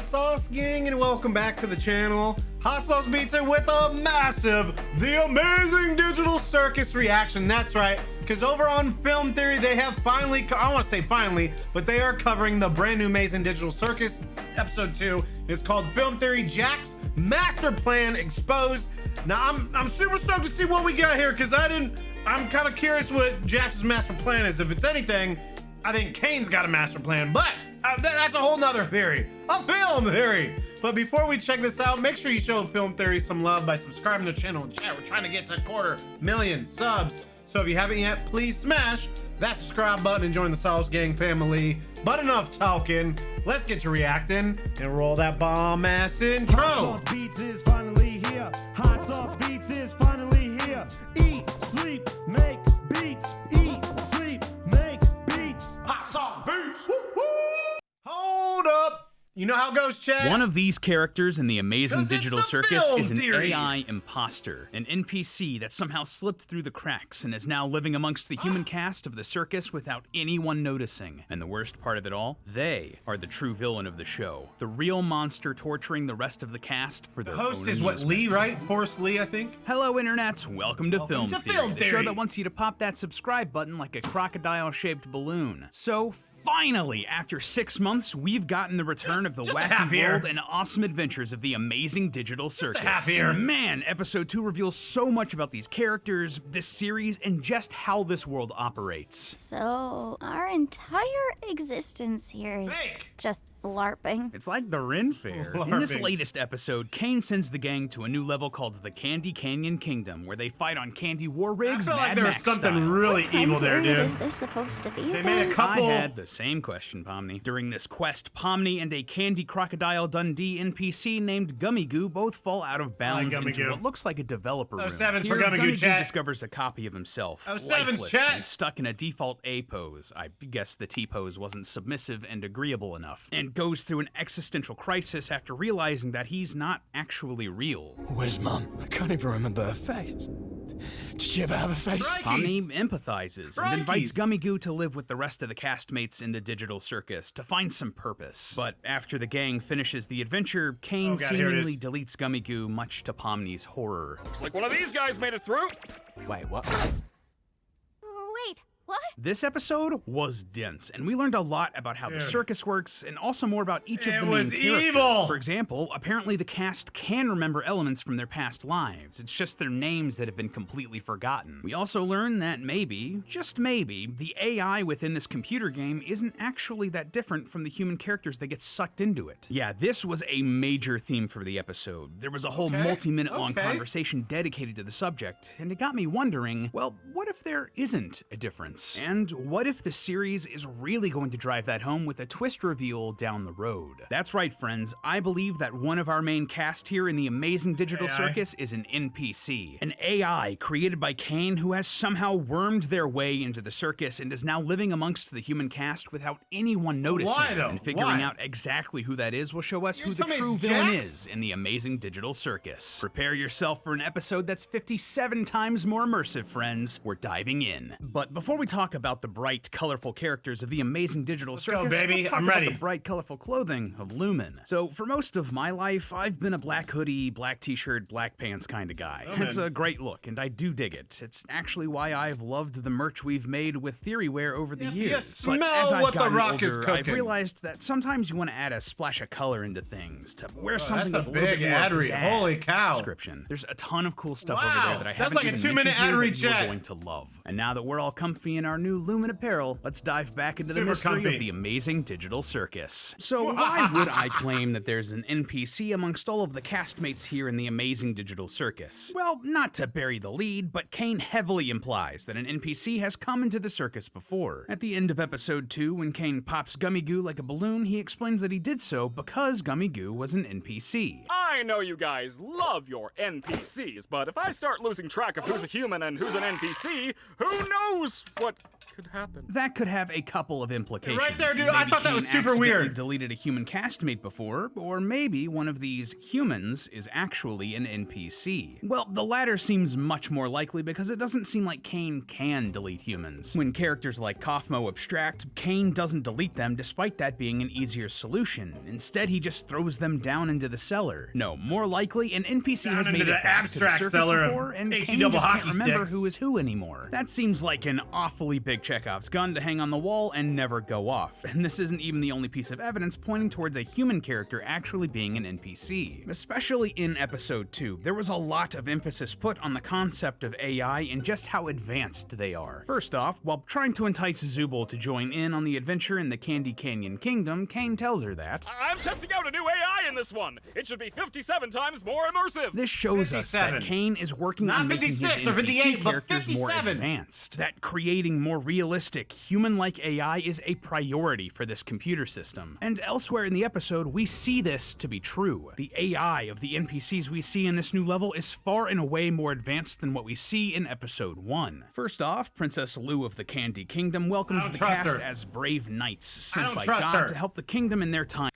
Sauce Gang, and welcome back to the channel. Hot Sauce Pizza with a massive The Amazing Digital Circus reaction. That's right, because over on Film Theory, they have finally, I want to say finally, but they are covering the brand new Amazing Digital Circus, episode 2. It's called Film Theory Jack's Master Plan Exposed. Now, I'm super stoked to see what we got here, because I'm kind of curious what Jack's master plan is. If it's anything, I think Kane's got a master plan, but that's a whole nother theory, a film theory. But before we check this out, make sure you show Film Theory some love by subscribing to the channel and chat. We're trying to get to 250,000 subs. So if you haven't yet, please smash that subscribe button and join the Sauce Gang family. But enough talking, let's get to reacting and roll that bomb ass intro. Hot Sauce Beats is finally here. Hot Sauce Beats is finally here. Eat, sleep, make beats. Eat, sleep, make beats. Hot Sauce Beats. Woo woo. Hold up. You know how it goes, Chad? One of these characters in the Amazing Digital Circus is an theory. AI imposter, an NPC that somehow slipped through the cracks and is now living amongst the human cast of the circus without anyone noticing. And the worst part of it all, they are the true villain of the show, the real monster torturing the rest of the cast for their The host own is what, amusement. Lee, right? Forrest Lee, I think. Hello, Internet. Welcome to Film Theory, the show Theory. that wants you to pop that subscribe button like a crocodile-shaped balloon. So, finally, after 6 months, we've gotten the return of the just a half wacky year. world and awesome adventures of the Amazing Digital Circus. half year. Man, episode 2 reveals so much about these characters, this series, and just how this world operates. So, our entire existence here is Fake. just LARPing. It's like the Ren Fair. In this latest episode, Kane sends the gang to a new level called the Candy Canyon Kingdom, where they fight on candy war rigs. I feel like Mad there was Max something style. really What time evil there, period dude. is this supposed to be? They again? made a couple. I had the same question, Pomni. During this quest, Pomni and a Candy Crocodile Dundee NPC named Gummy Goo both fall out of bounds Gummy into Goo. what looks like a developer room. sevens for Here, Gummy Goo, chat. discovers a copy of himself, sevens, lifeless chat. and stuck in a default A pose. I guess the T pose wasn't submissive and agreeable enough, and goes through an existential crisis after realizing that he's not actually real. Where's Mum? I can't even remember her face. Did she ever have a face? Pomni empathizes and invites Gummy Goo to live with the rest of the castmates in the digital circus to find some purpose. But after the gang finishes the adventure, Kane God, here it seemingly is. deletes Gummy Goo, much to Pomni's horror. Looks like one of these guys made it through. Wait, what? Wait, what? This episode was dense, and we learned a lot about how the circus works, and also more about each of It the main was characters. evil! For example, apparently the cast can remember elements from their past lives. It's just their names that have been completely forgotten. We also learned that maybe, just maybe, the AI within this computer game isn't actually that different from the human characters that get sucked into it. Yeah, this was a major theme for the episode. There was a whole multi-minute long conversation dedicated to the subject, and it got me wondering, well, what if there isn't a difference? And what if the series is really going to drive that home with a twist reveal down the road? That's right, friends. I believe that one of our main cast here in the Amazing Digital Circus is an NPC, an AI created by Kane who has somehow wormed their way into the circus and is now living amongst the human cast without anyone noticing. Why, though? And figuring Why? out exactly who that is will show us who the telling me true it's villain Jax? is in the Amazing Digital Circus. Prepare yourself for an episode that's 57 times more immersive, friends. We're diving in. But before we talk about the bright, colorful characters of the Amazing Digital Circus, go, baby. let's talk I'm about ready. the bright, colorful clothing of Lumen. So for most of my life, I've been a black hoodie, black t-shirt, black pants kind of guy. It's a great look, and I do dig it. It's actually why I've loved the merch we've made with Theoryware over the years. you But smell as I've what The gotten Rock is older, I've cooking. realized that sometimes you want to add a splash of color into things, to wear something that's a with a little big bit more ad read. pizzazz. Holy cow. Description. There's a ton of cool stuff Wow, over there that I that's haven't like a even 2-minute mentioned here ad read, that you're chat. going to love. And now that we're all comfy in our new Lumen apparel, let's dive back into the Super mystery comfy. of the Amazing Digital Circus. So why would I claim that there's an NPC amongst all of the castmates here in the Amazing Digital Circus? Well, not to bury the lead, but Kane heavily implies that an NPC has come into the circus before. At the end of episode 2, when Kane pops Gummy Goo like a balloon, he explains that he did so because Gummy Goo was an NPC. I know you guys love your NPCs, but if I start losing track of who's a human and who's an NPC, who knows what could happen. That could have a couple of implications. Right there, dude. I Maybe thought that was Kane super accidentally weird. Deleted a human castmate before, or maybe one of these humans is actually an NPC. Well, the latter seems much more likely because it doesn't seem like Kane can delete humans. When characters like Kaufmo abstract, Kane doesn't delete them despite that being an easier solution. Instead, he just throws them down into the cellar. No, more likely, an NPC Down has into made the it back abstract to the Circus cellar of before, and HE Kane double just can't hockey remember sticks. who is who anymore. That seems like an awfully big Chekhov's gun to hang on the wall and never go off. And this isn't even the only piece of evidence pointing towards a human character actually being an NPC. Especially in episode 2, there was a lot of emphasis put on the concept of AI and just how advanced they are. First off, while trying to entice Zubul to join in on the adventure in the Candy Canyon Kingdom, Kane tells her that I'm testing out a new AI in this one. It should be 57 times more immersive. this shows us that 57. Kane is working Not on making his 56 or NPC 58, but characters more 57. advanced. That creating more realistic, human-like AI is a priority for this computer system. And elsewhere in the episode, we see this to be true. The AI of the NPCs we see in this new level is far and away more advanced than what we see in episode 1. First off, Princess Lou of the Candy Kingdom welcomes the trust cast her. as brave knights I sent don't by trust God her. to help the kingdom in their time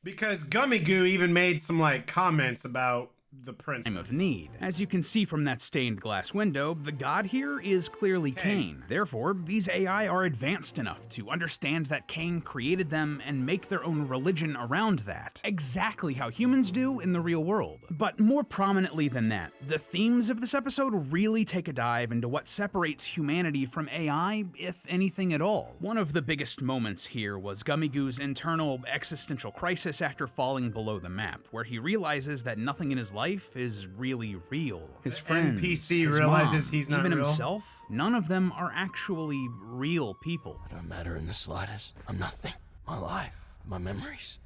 Because Gummy Goo even made some like comments about the princess. of need. As you can see from that stained glass window, the god here is clearly Kane. Therefore, these AI are advanced enough to understand that Kane created them and make their own religion around that, exactly how humans do in the real world. But more prominently than that, the themes of this episode really take a dive into what separates humanity from AI, if anything at all. One of the biggest moments here was Gummy Goo's internal existential crisis after falling below the map, where he realizes that nothing in his life is really real. His friends, NPC his realizes mom, he's not even real? himself, none of them are actually real people. I don't matter in the slightest. I'm nothing. My life, my memories,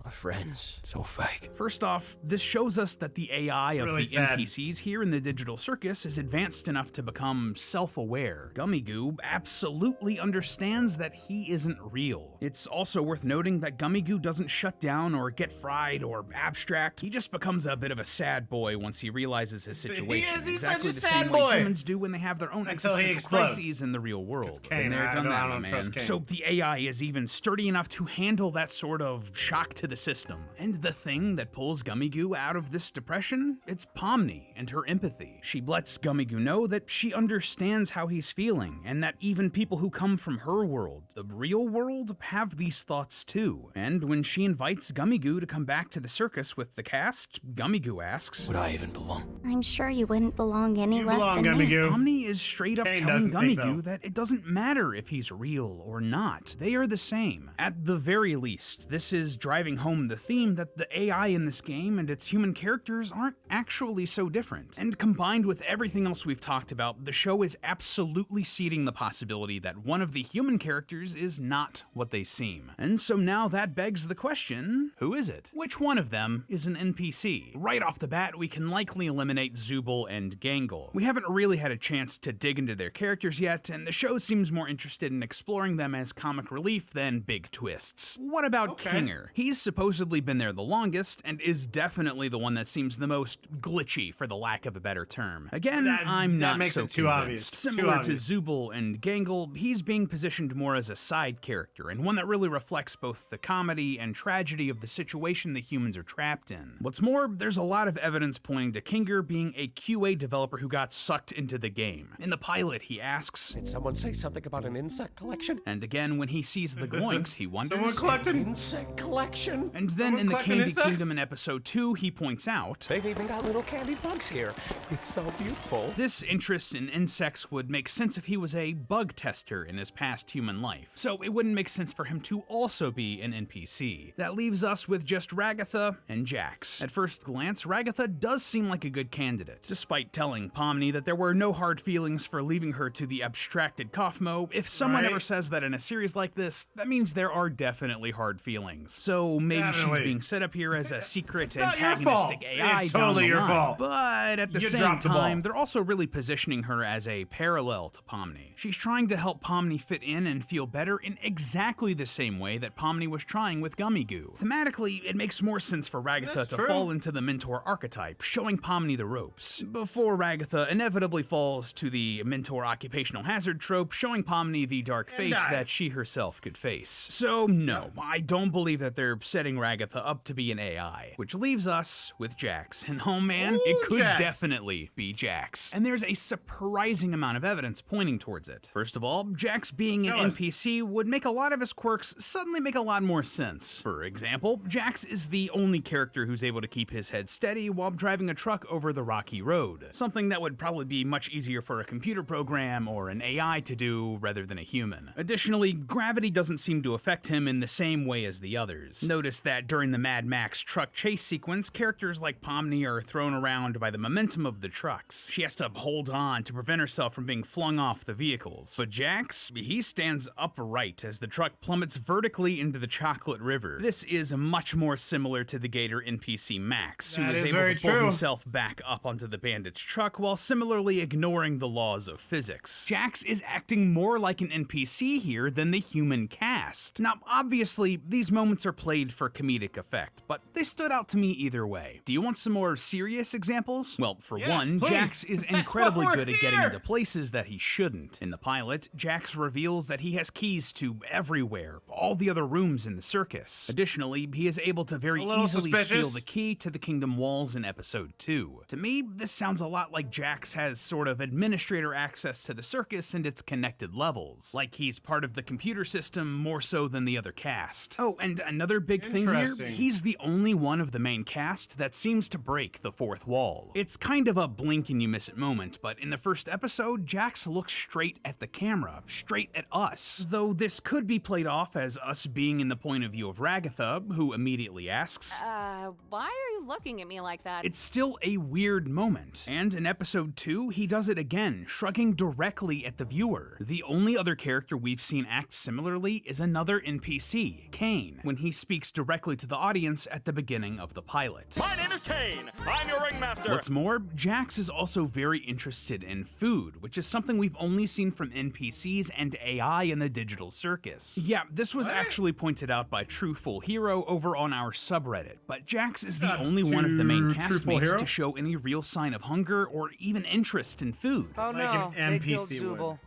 my friends, it's all fake. First off, this shows us that the AI of really the sad. NPCs here in the digital circus is advanced enough to become self-aware. Gummy Goo absolutely understands that he isn't real. It's also worth noting that Gummy Goo doesn't shut down or get fried or abstract. He just becomes a bit of a sad boy once he realizes his situation. He's exactly such a the sad same way boy. humans do when they have their own Until he existential explodes. crises in the real world. Kane, Been there, I done don't- that, I my don't man. trust Kane. So the AI is even sturdy enough to handle that sort of shock to the system. And the thing that pulls Gummy Goo out of this depression? It's Pomni and her empathy. She lets Gummy Goo know that she understands how he's feeling, and that even people who come from her world, the real world, have these thoughts too. And when she invites Gummy Goo to come back to the circus with the cast, Gummy Goo asks, Would I even belong? I'm sure you wouldn't belong any You less belong, than Gummy me. Goo. Pomni is straight up Kane telling doesn't Gummy think, though. Goo that it doesn't matter if he's real or not. They are the same. At the very least, this is driving home the theme that the AI in this game and its human characters aren't actually so different. And combined with everything else we've talked about, the show is absolutely seeding the possibility that one of the human characters is not what they seem. And so now that begs the question, who is it? Which one of them is an NPC? Right off the bat, we can likely eliminate Zubul and Gangle. We haven't really had a chance to dig into their characters yet, and the show seems more interested in exploring them as comic relief than big twists. What about Okay. Kinger? He's supposedly been there the longest, and is definitely the one that seems the most glitchy, for the lack of a better term. Again, I'm that not makes so it too convinced. obvious. Too Similar to obvious. Zubul and Gangle, he's being positioned more as a side character, and one that really reflects both the comedy and tragedy of the situation the humans are trapped in. What's more, there's a lot of evidence pointing to Kinger being a QA developer who got sucked into the game. In the pilot, he asks, Did someone say something about an insect collection? and again, when he sees the gloinks, he wonders. Someone collected. Insect collection? And then Someone in the collecting Candy insects? Kingdom in episode 2, he points out, They've even got little candy bugs here. It's so beautiful. this interest in insects would make sense if he was a bug tester in his past human life, so it wouldn't make sense for him to also be an NPC. That leaves us with just Ragatha and Jax. At first glance, Ragatha does seem like a good candidate. Despite telling Pomni that there were no hard feelings for leaving her to the abstracted Kaufmo, if someone Right. ever says that in a series like this, that means there are definitely hard feelings. So maybe Definitely. she's being set up here as a secret not your fault. antagonistic AI It's down totally the your line. fault. But at the You same dropped the ball. time, they're also really positioning her as a parallel to Pomni. She's trying to help Pomni fit in and feel better in exactly the same way that Pomni was trying with Gummy Goo. Thematically, it makes more sense for Ragatha That's to true. fall into the mentor archetype, showing Pomni the ropes, before Ragatha inevitably falls to the mentor occupational hazard trope, showing Pomni the dark fate dies. that she herself could face. So no, I don't believe that they're setting Ragatha up to be an AI, which leaves us with Jax. And oh man, Ooh, it could Jax. definitely be Jax. And there's a surprising amount of evidence pointing towards it. First of all, Jax being an Show us. NPC would make a lot of his quirks suddenly make a lot more sense. For example, Jax is the only character who's able to keep his head steady while driving a truck over the rocky road, something that would probably be much easier for a computer program or an AI to do rather than a human. Additionally, gravity doesn't seem to affect him in the same way as the others. Notice that during the Mad Max truck chase sequence, characters like Pomni are thrown around by the momentum of the trucks. She has to hold on to prevent herself from being flung off the vehicles. But Jax, he stands upright as the truck plummets vertically into the chocolate river. This is much more similar to the Gator NPC Max, who That is is able very to pull true. himself back up onto the bandit's truck while similarly ignoring the laws of physics. Jax is acting more like an NPC here than the human cast. Now, obviously, these moments are played for comedic effect, but they stood out to me either way. Do you want some more serious examples? Well, for Yes, one, please. Jax is That's incredibly why we're good at getting here. into places that he shouldn't. In the pilot, Jax reveals that he has keys to everywhere, all the other rooms in the circus. Additionally, he is able to very A little easily steal suspicious. the key to the kingdom walls in episode 2. To me, this sounds a lot like Jax has sort of administrator access to the circus and its connected levels, like he's part of the computer system more so than the other cast. Oh, and another big thing here, Interesting. he's the only one of the main cast that seems to break the fourth wall. It's kind of a blink and you miss it moment, but in the first episode, Jax looks straight at the camera, straight at us. Though this could be played off as us being in the point of view of Ragatha, who immediately asks, Why are you looking at me like that? it's still a weird moment. And in episode 2, he does it again, shrugging directly at the viewer. The only other character we've seen act similarly is another NPC, Kane, when he speaks directly to the audience at the beginning of the pilot. My name is Kane. I'm your ringmaster. What's more, Jax is also very interested in food, which is something we've only seen from NPCs and AI in the digital circus. Yeah, this was actually pointed out by Truthful Hero over on our subreddit, but Jax is the only one of the main Truthful castmates Hero? to show any real sign of hunger or even interest in food. Oh Like no, an they killed NPC would. Zubul.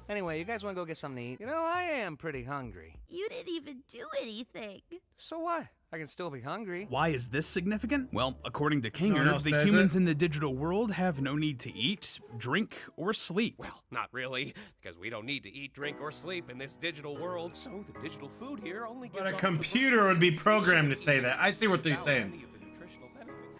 Anyway, you guys want to go get something to eat? You know, I am pretty hungry. You didn't even do anything. So what? I can still be hungry. Why is this significant? Well, according to No one Kinger, else the says humans it. in the digital world have no need to eat, drink, or sleep. Well, not really, because we don't need to eat, drink, or sleep in this digital world, so the digital food here only gives But a off computer would be programmed to say that. I see what they're saying.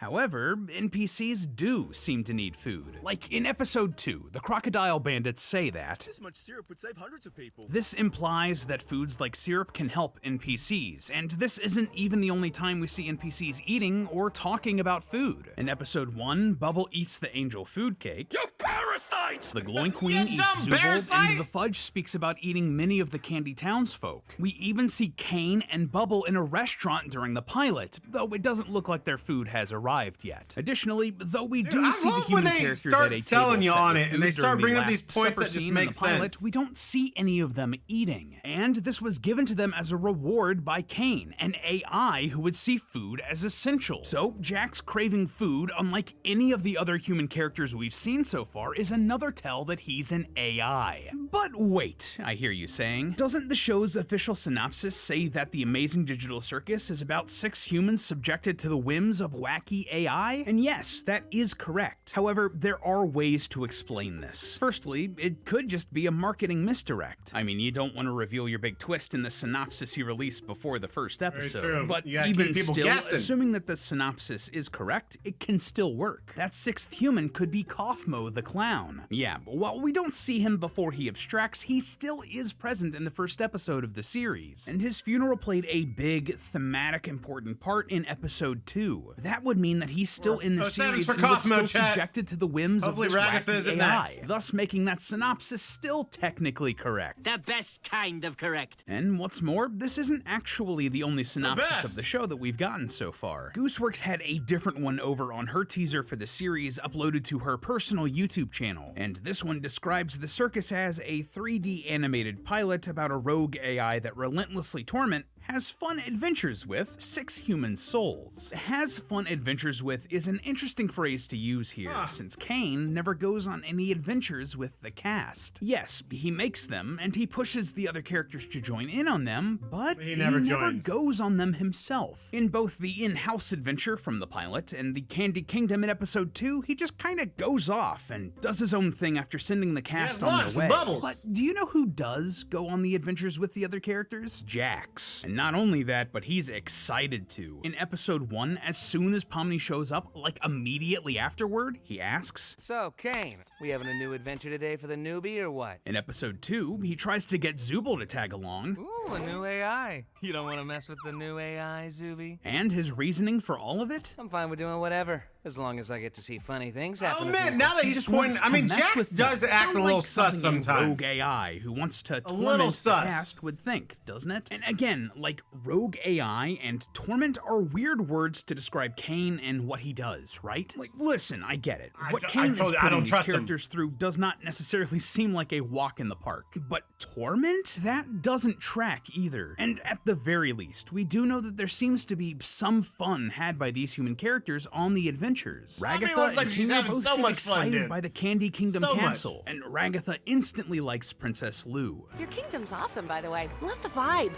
However, NPCs do seem to need food. Like in episode 2, the crocodile bandits say that This much syrup would save hundreds of people. this implies that foods like syrup can help NPCs, and this isn't even the only time we see NPCs eating or talking about food. In episode 1, Bubble eats the angel food cake, You parasite! the glowing queen You eats dumb Zubul, parasite! and the fudge speaks about eating many of the candy townsfolk. We even see Kane and Bubble in a restaurant during the pilot, though it doesn't look like their food has arrived yet. Additionally, though we do I see the love human when they characters start at a selling table you set on with it and they food start during the bringing up last these points supper that just scene in make the pilot, sense. we don't see any of them eating. And this was given to them as a reward by Kane, an AI who would see food as essential. So Jax craving food, unlike any of the other human characters we've seen so far, is another tell that he's an AI. But wait, I hear you saying, doesn't the show's official synopsis say that the amazing digital circus is about 6 humans subjected to the whims of wacky AI? And yes, that is correct. However, there are ways to explain this. Firstly, it could just be a marketing misdirect. I mean, you don't want to reveal your big twist in the synopsis you released before the first episode. true. But You gotta keep even people still, guessing. assuming that the synopsis is correct, it can still work. That 6th human could be Kaufmo the clown. Yeah, but while we don't see him before he abstracts, he still is present in the first episode of the series, and his funeral played a big, thematic, important part in episode 2. That would mean that he's still in the sevens series for and was Cosmo, still chat. subjected to the whims Hopefully of this Ragatha wacky isn't AI, next. thus making that synopsis still technically correct. The best kind of correct. And what's more, this isn't actually the only synopsis best. of the show that we've gotten so far. Gooseworks had a different one over on her teaser for the series uploaded to her personal YouTube channel, and this one describes the Circus as a 3D animated pilot about a rogue AI that relentlessly torment has fun adventures with 6 human souls. Has fun adventures with is an interesting phrase to use here, since Kane never goes on any adventures with the cast. Yes, he makes them, and he pushes the other characters to join in on them, but He never joins. goes on them himself. In both the in-house adventure from the pilot and the Candy Kingdom in episode 2, he just kinda goes off and does his own thing after sending the cast on lunch their with way. Bubbles. But do you know who does go on the adventures with the other characters? Jax. And not only that, but he's excited to. In episode 1, as soon as Pomni shows up, like immediately afterward, he asks, So, Kane, we having a new adventure today for the newbie or what? in episode 2, he tries to get Zooble to tag along, Ooh, a new AI. You don't want to mess with the new AI, Zuby? and his reasoning for all of it? I'm fine with doing whatever, as long as I get to see funny things happen. Oh to man, people. now that He he's just pointing, wants I to mean, mess Jax with them. does act Sounds a little like sus something a sometimes. rogue AI who wants to little torment the sus. cast would think, doesn't it? And again, like rogue AI and torment are weird words to describe Kane and what he does, right? Like, listen, I get it. What Kane is told you, I putting don't these trust him. characters through does not necessarily seem like a walk in the park. But torment? That doesn't track either. And at the very least, we do know that there seems to be some fun had by these human characters on the adventures. Mommy Ragatha looks like and she's King are having both so seem much fun, excited dude. by the Candy Kingdom So much. castle, and Ragatha instantly likes Princess Lou. Your kingdom's awesome, by the way. Love the vibe.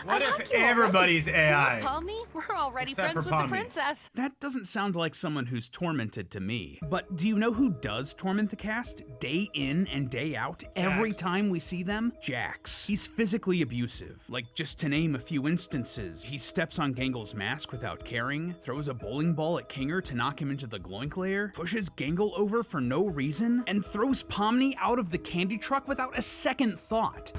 What I if like you already. everybody's AI? Pomni, we're already Except friends for with the Pomni. princess. That doesn't sound like someone who's tormented to me. But do you know who does torment the cast? Day in and day out, every time we see them? Jax. He's physically abusive. Like, just to name a few instances, he steps on Gangle's mask without caring, throws a bowling ball at Kinger to knock him into the gloink layer, pushes Gangle over for no reason, and throws Pomni out of the candy truck without a second thought.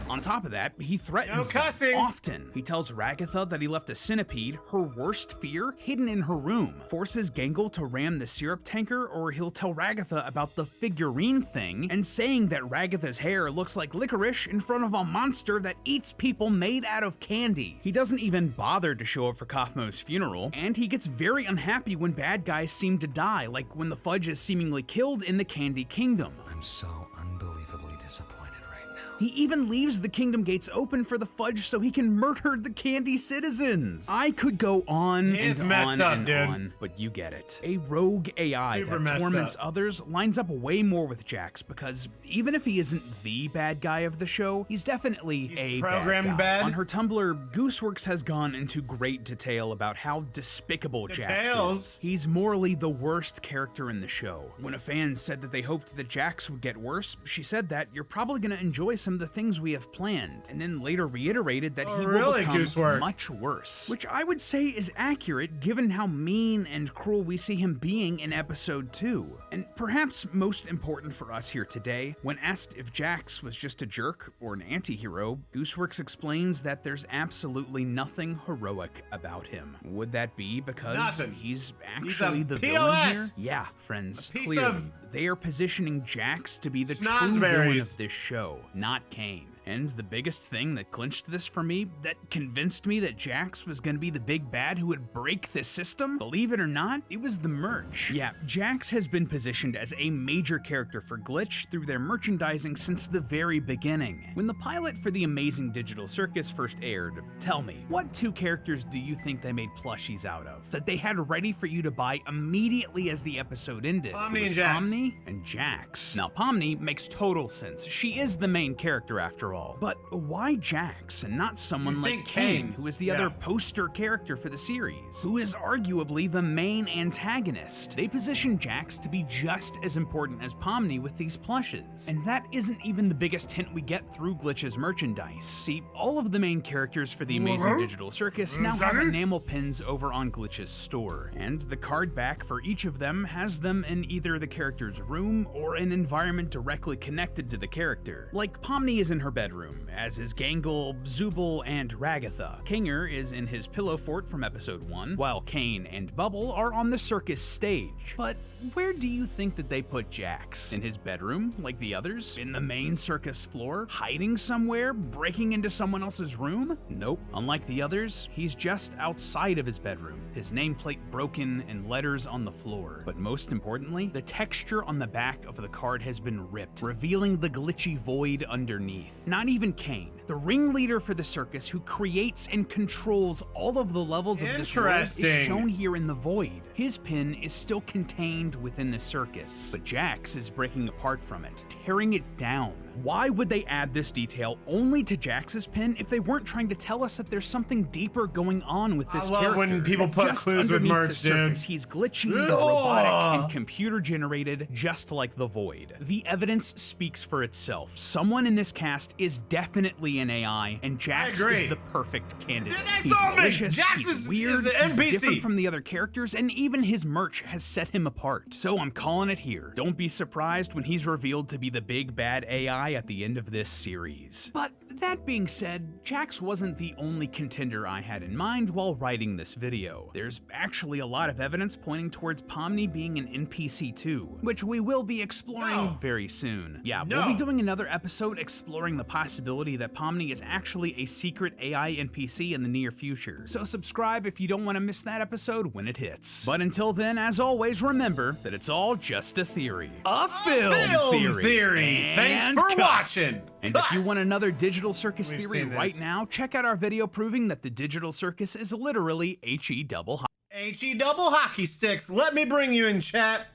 On top of that, he threatens No them cussing. often. He tells Ragatha that he left a centipede, her worst fear, hidden in her room, forces Gangle to ram the syrup tanker, or he'll tell Ragatha about the figurine thing, and saying that Ragatha's hair looks like licorice in front of a monster that eats people made out of candy. He doesn't even bother to show up for Kaufmo's funeral, and he gets very unhappy when bad guys seem to die, like when the Fudge is seemingly killed in the Candy Kingdom. I'm so unbelievably disappointed right now. He even leaves the kingdom gates open for the Fudge so he can murder the candy citizens. I could go on He's and messed on up, and dude. on, but you get it. A rogue AI Super that messed torments up. others lines up way more with Jax because even if he isn't the bad guy of the show, he's definitely a programmed bad guy. bad? On her Tumblr, Gooseworks has gone into great detail about how despicable Jax Details? is. He's morally the worst character in the show. When a fan said that they hoped that Jax would get worse, she said that you're probably going to enjoy some of the things we have planned, and then later reiterated that he will really, become Goosework? much worse. Which I would say is accurate given how mean and cruel we see him being in episode 2. And perhaps most important for us here today, when asked if Jax was just a jerk or an anti-hero, Gooseworks explains that there's absolutely nothing heroic about him. Would that be because Nothing. he's He's actually a the villain here? POS. Yeah, friends, A piece clearly. of They are positioning Jax to be the true Snozberries. villain of this show, not Kane. And the biggest thing that clinched this for me, that convinced me that Jax was gonna be the big bad who would break the system, believe it or not, it was the merch. Yeah, Jax has been positioned as a major character for Glitch through their merchandising since the very beginning. When the pilot for the Amazing Digital Circus first aired, tell me, what 2 characters do you think they made plushies out of? That they had ready for you to buy immediately as the episode ended? Pomni It was and Jax. Pomni and Jax. Now, Pomni makes total sense. She is the main character after all. But why Jax and not someone You'd like think Kane, Kane. who is the Yeah. other poster character for the series, who is arguably the main antagonist? They position Jax to be just as important as Pomni with these plushes. And that isn't even the biggest hint we get through Glitch's merchandise. See, all of the main characters for the Amazing Digital Circus now have enamel pins over on Glitch's store, and the card back for each of them has them in either the character's room or an environment directly connected to the character. Like, Pomni is in her bed bedroom, as is Gangle, Zooble, and Ragatha. Kinger is in his pillow fort from episode 1, while Kane and Bubble are on the circus stage. But where do you think that they put Jax? In his bedroom, like the others? In the main circus floor? Hiding somewhere? Breaking into someone else's room? Nope. Unlike the others, he's just outside of his bedroom, his nameplate broken and letters on the floor. But most importantly, the texture on the back of the card has been ripped, revealing the glitchy void underneath. Not even Kane, the ringleader for the circus who creates and controls all of the levels of this world, is shown here in the void. His pin is still contained within the circus, but Jax is breaking apart from it, tearing it down. Why would they add this detail only to Jax's pin if they weren't trying to tell us that there's something deeper going on with this character? I love when people put Just clues with underneath merch, the surface, dude. He's glitchy, robotic, and computer generated, just like the void. The evidence speaks for itself. Someone in this cast is definitely an AI, and Jax is the perfect candidate. He's malicious, he's weird, he's different from the other characters, and even his merch has set him apart. So I'm calling it here. Don't be surprised when he's revealed to be the big bad AI at the end of this series. But that being said, Jax wasn't the only contender I had in mind while writing this video. There's actually a lot of evidence pointing towards Pomni being an NPC too, which we will be exploring very soon. Yeah, we'll be doing another episode exploring the possibility that Pomni is actually a secret AI NPC in the near future. So subscribe if you don't want to miss that episode when it hits. But until then, as always, remember that it's all just a theory. A film theory. Thanks for watching. And if you want another digital circus theory right now, check out our video proving that the digital circus is literally HE double hockey sticks. Let me bring you in, chat.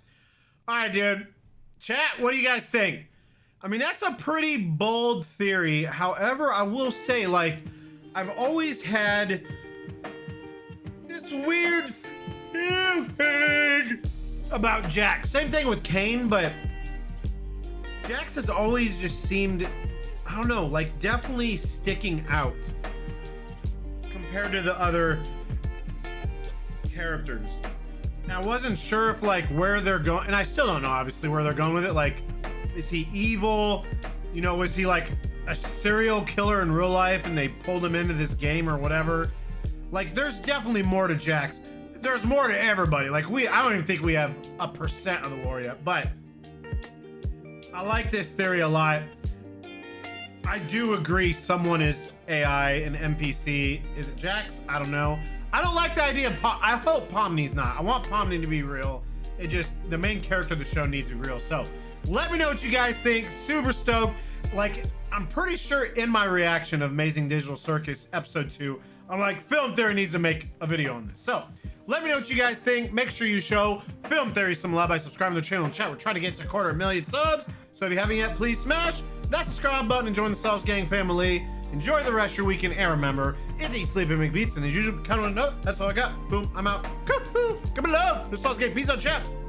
All right, dude. Chat, what do you guys think? I mean, that's a pretty bold theory. However, I will say, like, I've always had this weird feeling about Jax. Same thing with Kane, but Jax has always just seemed, I don't know, like definitely sticking out compared to the other characters. Now, I wasn't sure if like where they're going, and I still don't know obviously where they're going with it. Like, is he evil? You know, was he like a serial killer in real life and they pulled him into this game or whatever? Like, there's definitely more to Jax. There's more to everybody. Like, I don't even think we have 1% of the lore yet, but I like this theory a lot. I do agree someone is AI and NPC. Is it Jax? I don't know. I don't like the idea of I hope Pomni's not. I want Pomni to be real. It just, the main character of the show needs to be real. So let me know what you guys think. Super stoked. Like, I'm pretty sure in my reaction of Amazing Digital Circus episode 2, I'm like, Film Theory needs to make a video on this. So let me know what you guys think. Make sure you show Film Theory some love by subscribing to the channel and chat. We're trying to get to 250,000 subs. So if you haven't yet, please smash that subscribe button and join the Sauce Gang family. Enjoy the rest of your weekend. And remember, it's Eat, Sleep, and Make Beats. And as usual, count on a note. That's all I got. Boom, I'm out. Give me love. The Sauce Gang. Peace out, chat. Boom.